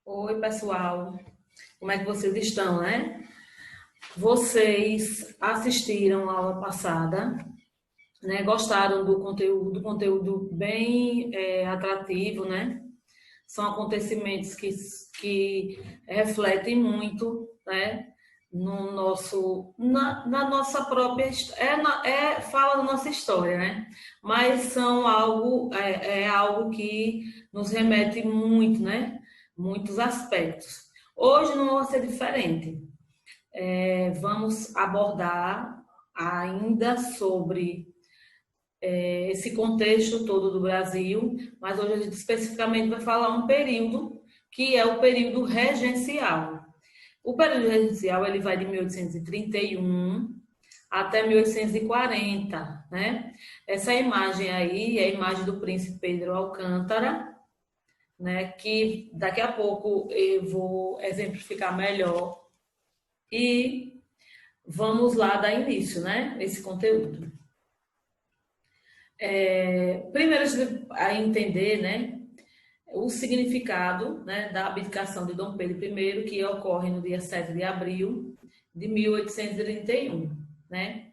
Oi, pessoal. Como é que vocês estão, né? Vocês assistiram a aula passada, né? Gostaram do conteúdo bem atrativo, né? São acontecimentos que refletem muito, né? No nosso, na nossa própria, fala da nossa história, né? Mas é algo que nos remete muito, né? Muitos aspectos. Hoje não vai ser diferente. Vamos abordar ainda sobre esse contexto todo do Brasil, mas hoje a gente especificamente vai falar um período que é o período regencial. O período regencial ele vai de 1831 até 1840, né? Essa imagem aí é a imagem do príncipe Pedro Alcântara, né? Que daqui a pouco eu vou exemplificar melhor e vamos lá dar início, né? Esse conteúdo. Primeiro a entender, né? O significado, né, da abdicação de Dom Pedro I, que ocorre no dia 7 de abril de 1831, né?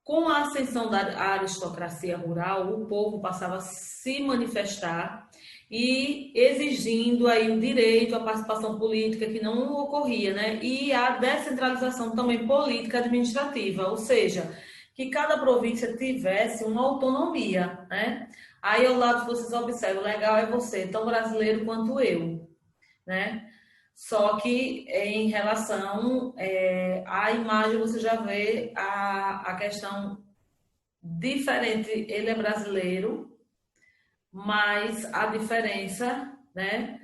Com a ascensão da aristocracia rural, o povo passava a se manifestar e exigindo aí o direito à participação política que não ocorria, né? E a descentralização também política administrativa, ou seja, que cada província tivesse uma autonomia, né? Aí ao lado vocês observam, legal é você, tão brasileiro quanto eu, né? Só que em relação à imagem você já vê a questão diferente. Ele é brasileiro, mas a diferença, né?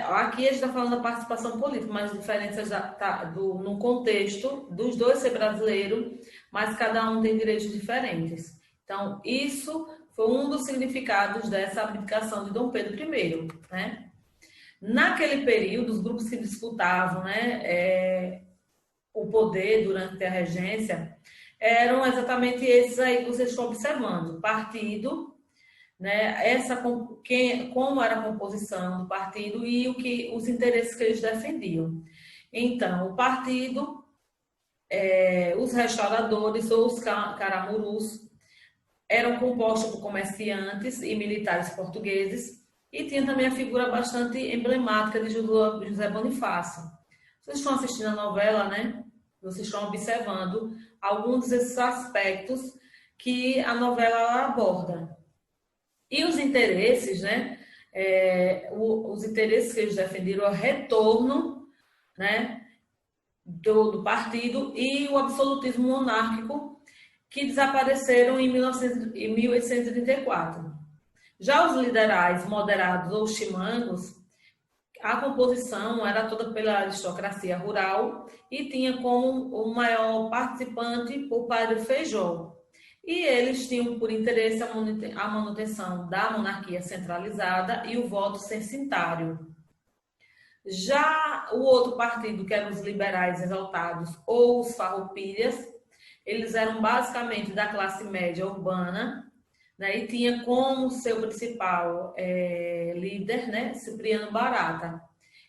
Aqui a gente está falando da participação política, mas a diferença já está no contexto dos dois ser brasileiro, mas cada um tem direitos diferentes. Então, isso foi um dos significados dessa abdicação de Dom Pedro I, né? Naquele período, os grupos que disputavam, né, o poder durante a regência eram exatamente esses aí que vocês estão observando. Partido, né, como era a composição do partido e os interesses que eles defendiam. Então, o partido, os restauradores ou os caramurus eram compostos por comerciantes e militares portugueses e tinha também a figura bastante emblemática de José Bonifácio. Vocês estão assistindo a novela, né? Vocês estão observando alguns desses aspectos que a novela aborda. E os interesses, né? Os interesses que eles defenderam é o retorno, né, do partido e o absolutismo monárquico que desapareceram em 1834. Já os liberais moderados ou chimangos, a composição era toda pela aristocracia rural e tinha como o maior participante o padre Feijó. E eles tinham por interesse a manutenção da monarquia centralizada e o voto censitário. Já o outro partido, que eram os liberais exaltados ou os farroupilhas, eles eram basicamente da classe média urbana, né, e tinha como seu principal líder, né, Cipriano Barata.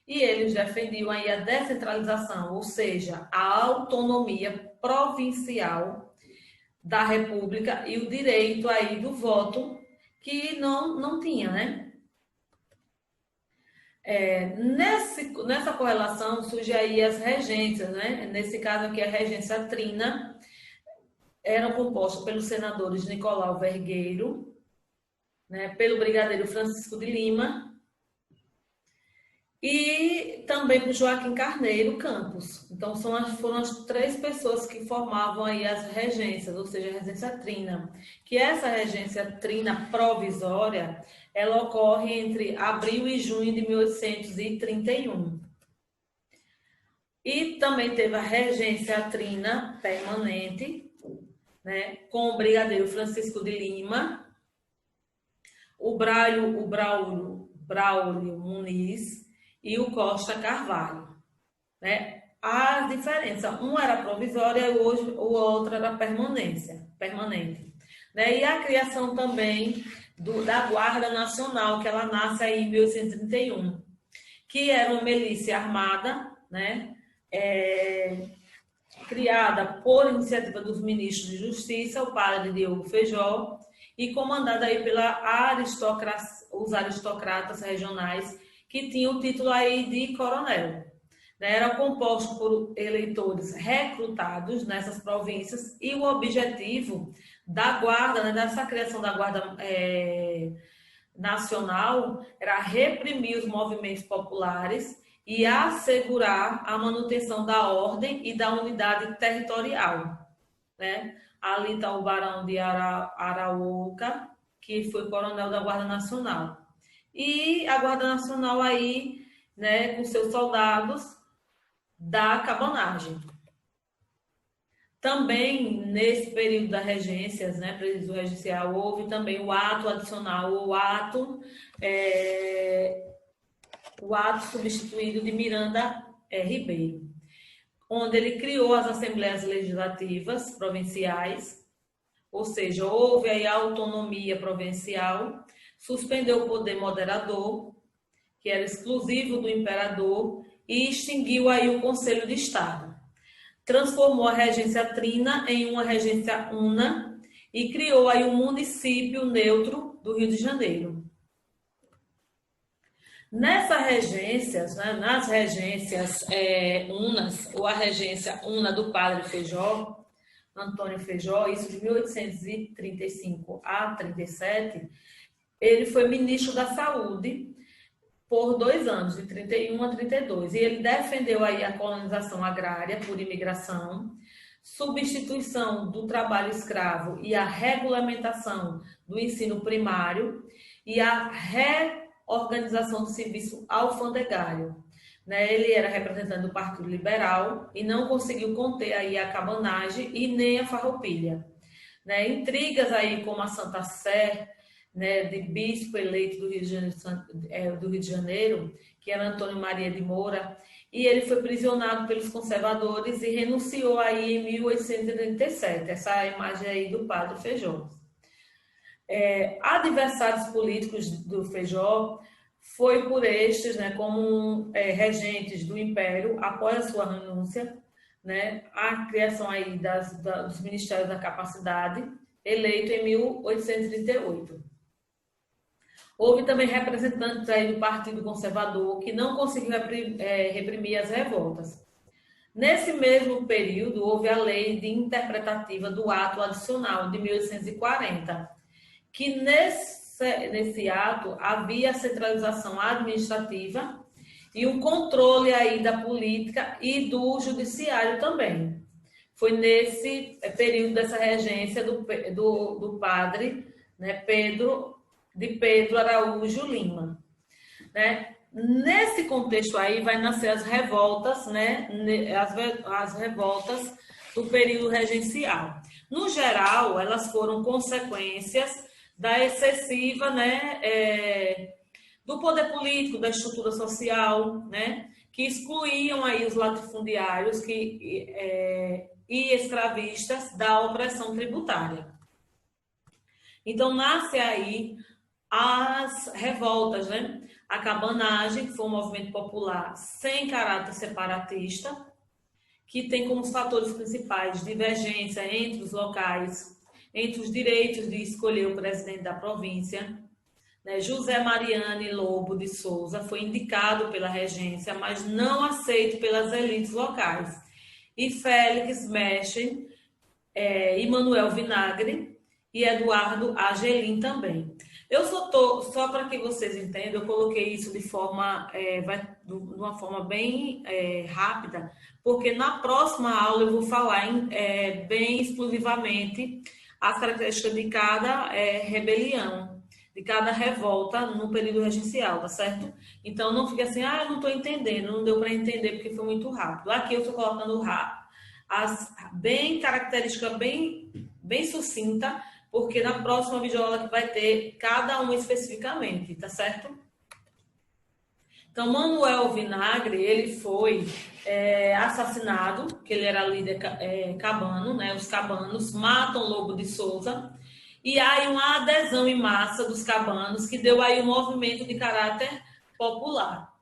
E eles defendiam aí a descentralização, ou seja, a autonomia provincial da República e o direito aí do voto, que não tinha, né? Nessa correlação surge aí as regências, né? Nesse caso aqui a regência trina, eram compostos pelos senadores Nicolau Vergueiro, né, pelo brigadeiro Francisco de Lima e também por Joaquim Carneiro Campos. Então foram as três pessoas que formavam aí as regências, ou seja, a regência trina. Que essa regência trina provisória, ela ocorre entre abril e junho de 1831. E também teve a regência trina permanente, né, com o brigadeiro Francisco de Lima, o Braulio Muniz e o Costa Carvalho, né? A diferença, um era provisória e o outro era permanente, né? E a criação também da Guarda Nacional, que ela nasce aí em 1831. que era uma milícia armada, né? Criada por iniciativa dos ministros de Justiça, o padre Diogo Feijó, e comandada aí os aristocratas regionais, que tinham o título aí de coronel. Era composto por eleitores recrutados nessas províncias, e o objetivo da guarda, né, dessa criação da guarda nacional, era reprimir os movimentos populares e assegurar a manutenção da ordem e da unidade territorial, né? Ali está o Barão de Araúca, que foi coronel da Guarda Nacional. E a Guarda Nacional aí, né, com seus soldados da cabanagem. Também, nesse período da regência, né, período regencial, houve também o ato adicional, o ato substituído de Miranda Ribeiro, onde ele criou as assembleias legislativas provinciais, ou seja, houve aí a autonomia provincial, suspendeu o poder moderador, que era exclusivo do imperador, e extinguiu aí o Conselho de Estado. Transformou a regência trina em uma regência una e criou aí um município neutro do Rio de Janeiro. Nessas regências, né, nas regências unas, ou a regência una do padre Feijó, Antônio Feijó, isso de 1835 a 37, ele foi ministro da Saúde por 2 anos, de 31 a 32, e ele defendeu aí a colonização agrária por imigração, substituição do trabalho escravo e a regulamentação do ensino primário e a reorganização do serviço alfandegário. Ele era representante do Partido Liberal e não conseguiu conter aí a cabanagem e nem a farroupilha. Intrigas aí como a Santa Sé, de bispo eleito do Rio de Janeiro, que era Antônio Maria de Moura, e ele foi prisionado pelos conservadores e renunciou aí em 1837, essa imagem aí do padre Feijó. Adversários políticos do Feijó foi por estes, como regentes do Império, após a sua renúncia, a criação aí dos Ministérios da Capacidade, eleito em 1838. Houve também representantes aí do Partido Conservador que não conseguiu reprimir as revoltas. Nesse mesmo período, houve a Lei de Interpretativa do Ato Adicional, de 1840, que nesse ato havia a centralização administrativa e um controle aí da política e do judiciário também. Foi nesse período dessa regência do padre, Pedro Araújo Lima. Nesse contexto aí vai nascer as revoltas, as revoltas do período regencial. No geral, elas foram consequências da excessiva, do poder político, da estrutura social, que excluíam aí os latifundiários e escravistas da opressão tributária. Então, nasce aí as revoltas, A cabanagem, que foi um movimento popular sem caráter separatista, que tem como fatores principais divergência entre os locais, entre os direitos de escolher o presidente da província. José Mariane Lobo de Souza foi indicado pela regência, mas não aceito pelas elites locais. E Félix Mechen, Manuel Vinagre e Eduardo Agelim também. Só para que vocês entendam, eu coloquei isso de uma forma bem rápida, porque na próxima aula eu vou falar bem exclusivamente as características de cada rebelião, de cada revolta no período regencial, tá certo? Então, não fique assim, eu não estou entendendo, não deu para entender porque foi muito rápido. Aqui eu estou colocando característica bem sucinta, porque na próxima videoaula que vai ter cada um especificamente, tá certo? Então, Manuel Vinagre, ele foi assassinado, que ele era líder cabano, Os cabanos matam Lobo de Souza, e há uma adesão em massa dos cabanos, que deu aí um movimento de caráter popular.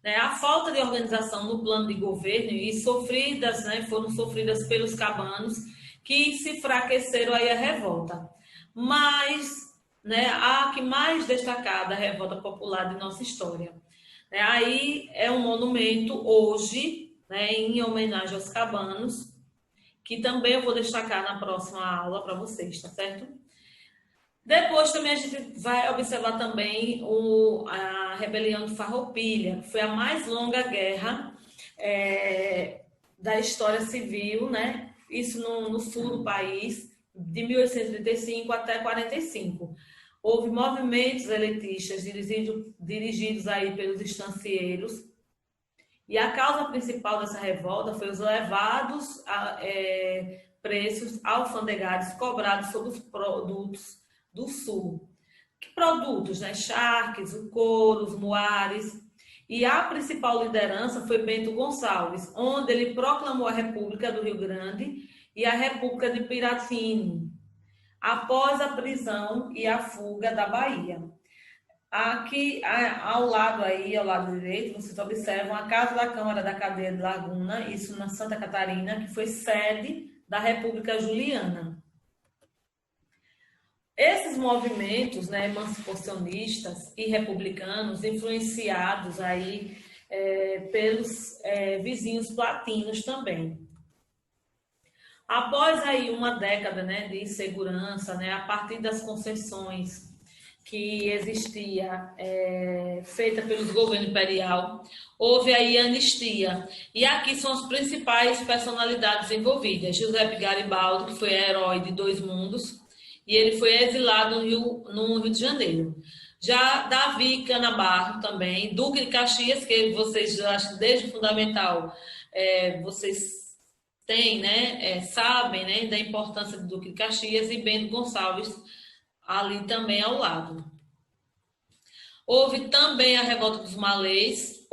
né, a falta de organização no plano de governo e sofridas, né, foram sofridas pelos cabanos que se enfraqueceram aí a revolta. Mas, né, a que mais destacada, a revolta popular de nossa história. Aí é um monumento hoje, né, em homenagem aos cabanos, que também eu vou destacar na próxima aula para vocês, tá certo? Depois também a gente vai observar também a rebelião de Farroupilha, que foi a mais longa guerra da história civil, né? Isso no sul do país, de 1835 até 45. Houve movimentos elitistas dirigidos aí pelos estancieiros, e a causa principal dessa revolta foi os elevados preços alfandegários cobrados sobre os produtos do Sul. Que produtos, né? Charques, o couro, os muares. E a principal liderança foi Bento Gonçalves, onde ele proclamou a República do Rio Grande e a República de Piratini, após a prisão e a fuga da Bahia. Aqui, ao lado aí, ao lado direito, vocês observam a Casa da Câmara da Cadeia de Laguna, isso na Santa Catarina, que foi sede da República Juliana. Esses movimentos, né, emancipacionistas e republicanos, influenciados aí pelos vizinhos platinos também. Após aí uma década, né, de insegurança, né, a partir das concessões que existia feita pelos governos imperial, houve aí anistia. E aqui são as principais personalidades envolvidas. José Garibaldi, que foi herói de dois mundos, e ele foi exilado no Rio de Janeiro. Já Davi Canabarro também, Duque de Caxias, que vocês, acho que desde o fundamental, vocês têm, né, sabem, né, da importância do Duque de Caxias, e Bento Gonçalves, ali também ao lado. Houve também a revolta dos malês,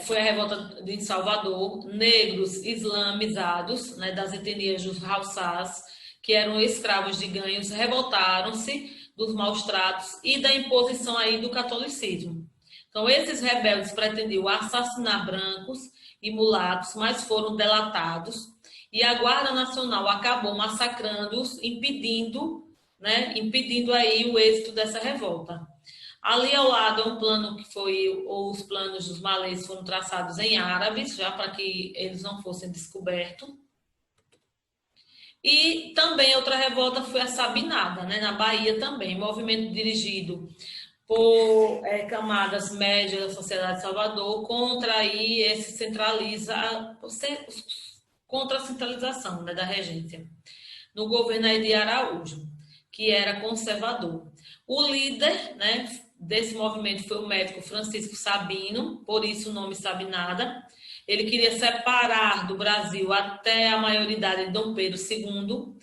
foi a revolta de Salvador, negros islamizados, né, das etnias dos Haussás, que eram escravos de ganhos, revoltaram-se dos maus tratos e da imposição aí do catolicismo. Então, esses rebeldes pretendiam assassinar brancos e mulatos, mas foram delatados, e a Guarda Nacional acabou massacrando-os, impedindo aí o êxito dessa revolta. Ali ao lado é um plano que os planos dos malês foram traçados em árabes, já para que eles não fossem descobertos. E também outra revolta foi a Sabinada, né, na Bahia também, movimento dirigido por camadas médias da sociedade de Salvador contra aí contra a centralização, né, da regência, no governo de Araújo, que era conservador. O líder, né, desse movimento foi o médico Francisco Sabino, por isso o nome Sabinada. Ele queria separar do Brasil até a maioridade de Dom Pedro II.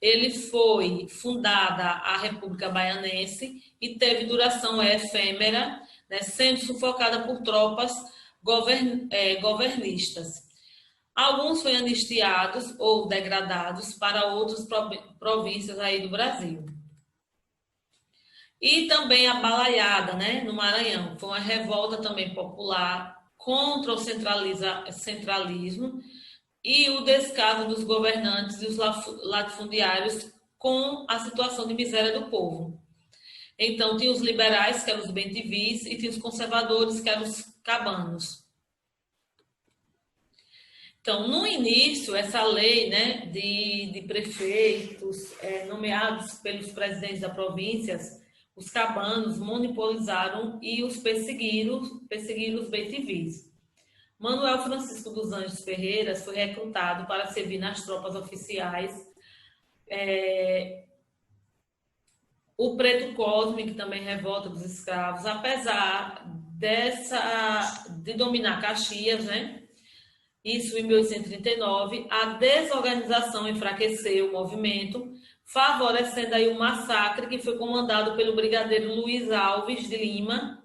Ele foi fundada a República Baianense e teve duração efêmera, né, sendo sufocada por tropas governistas. Alguns foram anistiados ou degradados para outras províncias aí do Brasil. E também a Balaiada, né, no Maranhão. Foi uma revolta também popular contra o centralismo e o descaso dos governantes e os latifundiários com a situação de miséria do povo. Então, tinha os liberais, que eram os bentivis, e tinha os conservadores, que eram os cabanos. Então, no início, essa lei, né, de prefeitos nomeados pelos presidentes das províncias, os cabanos monopolizaram e os perseguiram os bentivis. Manuel Francisco dos Anjos Ferreira foi recrutado para servir nas tropas oficiais. O Preto Cosme, que também revolta dos escravos, apesar de dominar Caxias, né? Isso em 1839, a desorganização enfraqueceu o movimento, favorecendo aí o massacre que foi comandado pelo brigadeiro Luiz Alves de Lima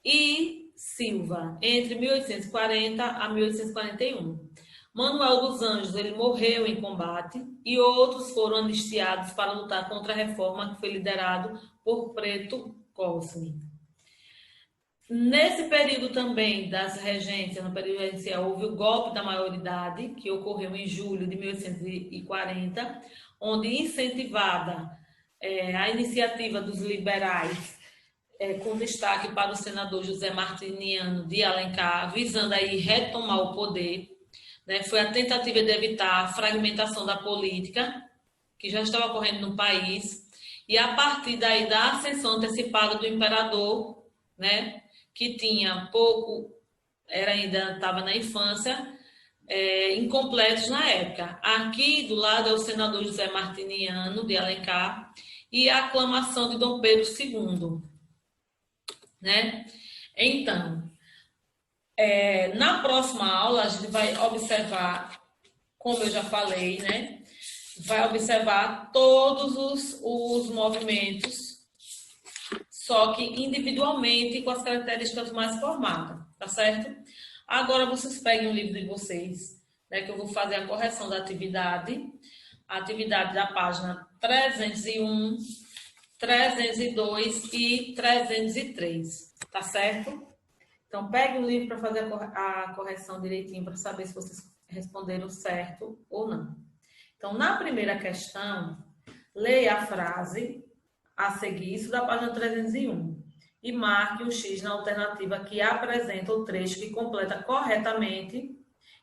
e Silva, entre 1840 a 1841. Manuel dos Anjos, ele morreu em combate e outros foram anistiados para lutar contra a reforma que foi liderado por Preto Cosme. Nesse período também das regências, no período regencial, houve o golpe da maioridade, que ocorreu em julho de 1840, onde incentivada a iniciativa dos liberais, com destaque para o senador José Martiniano de Alencar, visando aí retomar o poder. Né? Foi a tentativa de evitar a fragmentação da política, que já estava ocorrendo no país, e a partir daí da ascensão antecipada do imperador, né? Que tinha pouco, ainda estava na infância, incompletos na época. Aqui do lado é o senador José Martiniano de Alencar e a aclamação de Dom Pedro II, né? Então, na próxima aula a gente vai observar, como eu já falei, né? Vai observar todos os movimentos, só que individualmente com as características mais formadas, tá certo? Agora vocês peguem o livro de vocês, né, que eu vou fazer a correção da atividade, a atividade da página 301, 302 e 303, tá certo? Então pegue o livro para fazer a correção direitinho, para saber se vocês responderam certo ou não. Então, na primeira questão, leia a frase a seguir, isso da página 301, e marque o X na alternativa que apresenta o trecho que completa corretamente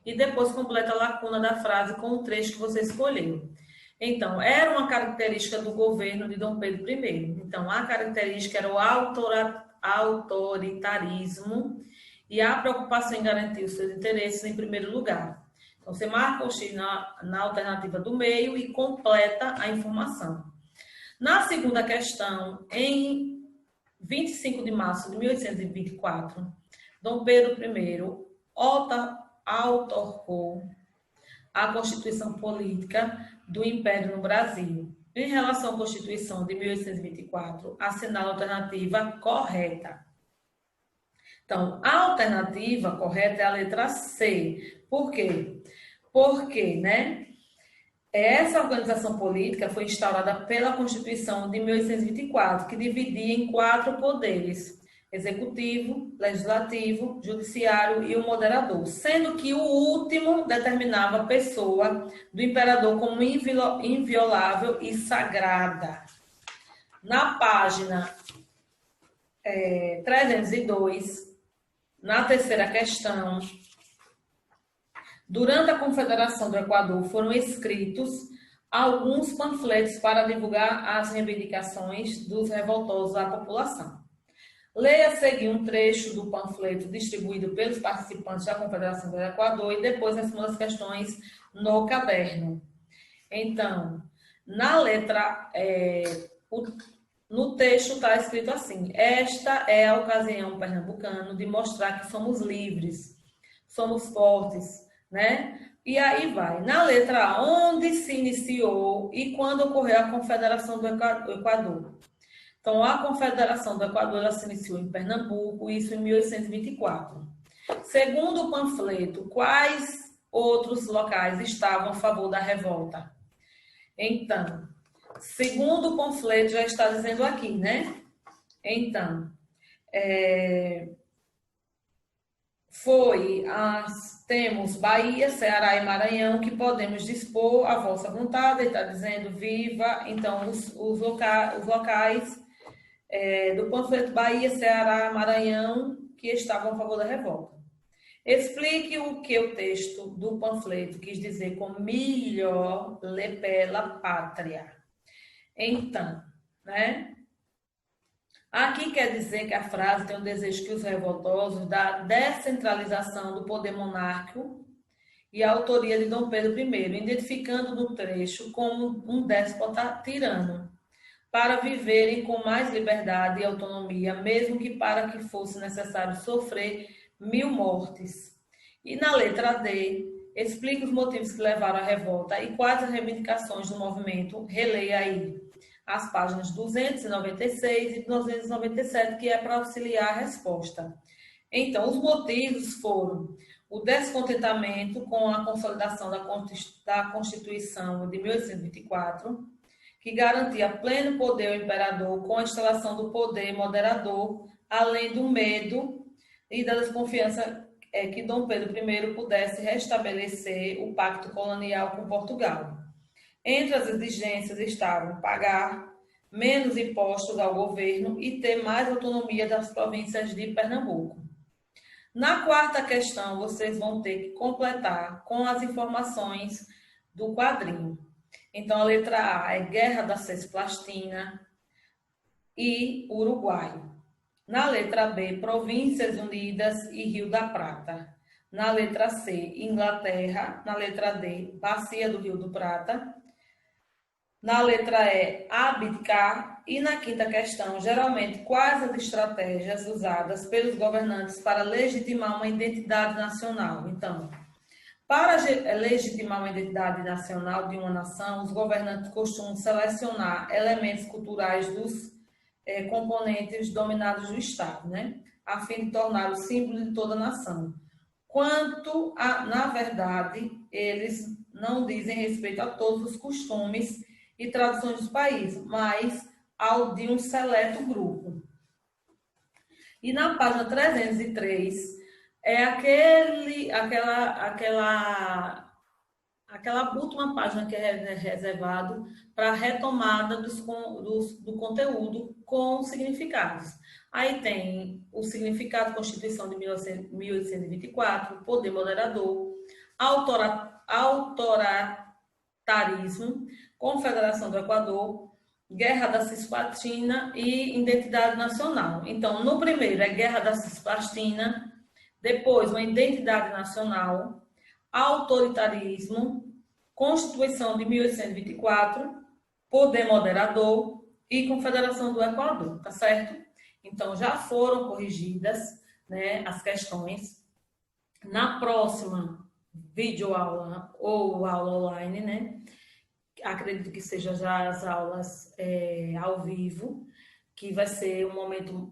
e depois completa a lacuna da frase com o trecho que você escolheu. Então, era uma característica do governo de Dom Pedro I. Então, a característica era o autoritarismo e a preocupação em garantir os seus interesses em primeiro lugar. Então, você marca o X na alternativa do meio e completa a informação. Na segunda questão, em 25 de março de 1824, Dom Pedro I outorgou a Constituição Política do Império no Brasil. Em relação à Constituição de 1824, assinala a alternativa correta. Então, a alternativa correta é a letra C. Por quê? Porque, né, essa organização política foi instaurada pela Constituição de 1824, que dividia em 4 poderes: executivo, legislativo, judiciário e o moderador, sendo que o último determinava a pessoa do imperador como inviolável e sagrada. Na página 302, na terceira questão, durante a Confederação do Equador foram escritos alguns panfletos para divulgar as reivindicações dos revoltosos à população. Leia a seguir um trecho do panfleto distribuído pelos participantes da Confederação do Equador e depois responda as questões no caderno. Então, na letra, no texto está escrito assim: esta é a ocasião pernambucana de mostrar que somos livres, somos fortes, né? E aí vai. Na letra A, onde se iniciou e quando ocorreu a Confederação do Equador. Então, a Confederação do Equador ela se iniciou em Pernambuco, isso em 1824. Segundo o panfleto, quais outros locais estavam a favor da revolta? Então, segundo o panfleto, já está dizendo aqui, né? Então, temos Bahia, Ceará e Maranhão, que podemos dispor à vossa vontade, está dizendo viva. Então, os locais do panfleto Bahia, Ceará, Maranhão, que estavam a favor da revolta. Explique o que o texto do panfleto quis dizer com melhor pela pátria. Então, né? Aqui quer dizer que a frase tem o desejo que os revoltosos da descentralização do poder monárquico e a autoria de Dom Pedro I, identificando no trecho como um déspota tirano, para viverem com mais liberdade e autonomia, mesmo que para que fosse necessário sofrer 1000 mortes. E na letra D, explica os motivos que levaram à revolta e quais as reivindicações do movimento. Releia aí as páginas 296 e 297, que é para auxiliar a resposta. Então, os motivos foram o descontentamento com a consolidação da Constituição de 1824, que garantia pleno poder ao imperador com a instalação do poder moderador além do medo e da desconfiança que Dom Pedro I pudesse restabelecer o pacto colonial com Portugal. Entre as exigências estavam pagar menos impostos ao governo e ter mais autonomia das províncias de Pernambuco. Na quarta questão, vocês vão ter que completar com as informações do quadrinho. Então, a letra A é Guerra da Cisplatina e Uruguai. Na letra B, Províncias Unidas e Rio da Prata. Na letra C, Inglaterra. Na letra D, Bacia do Rio do Prata. Na letra E, abdicar. E na quinta questão, geralmente, quais as estratégias usadas pelos governantes para legitimar uma identidade nacional? Então, para legitimar uma identidade nacional de uma nação, os governantes costumam selecionar elementos culturais dos componentes dominados do Estado, né? A fim de tornar o símbolo de toda a nação. Na verdade, eles não dizem respeito a todos os costumes e tradições dos países, mas ao de um seleto grupo. E na página 303 é aquela última página que é reservado para a retomada do conteúdo com significados. Aí tem o significado da Constituição de 1824, poder moderador, autoritarismo, Confederação do Equador, Guerra da Cisplatina e Identidade Nacional. Então, no primeiro é Guerra da Cisplatina, depois uma Identidade Nacional, autoritarismo, Constituição de 1824, poder moderador e Confederação do Equador, tá certo? Então, já foram corrigidas, né, as questões. Na próxima videoaula ou aula online, né, acredito que seja já as aulas ao vivo, que vai ser um momento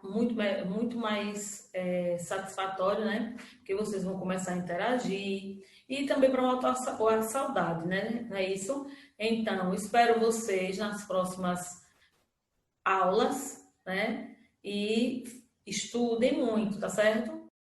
muito mais satisfatório, né? Porque vocês vão começar a interagir e também para matar a saudade, né? Não é isso? Então, espero vocês nas próximas aulas, né? E estudem muito, tá certo?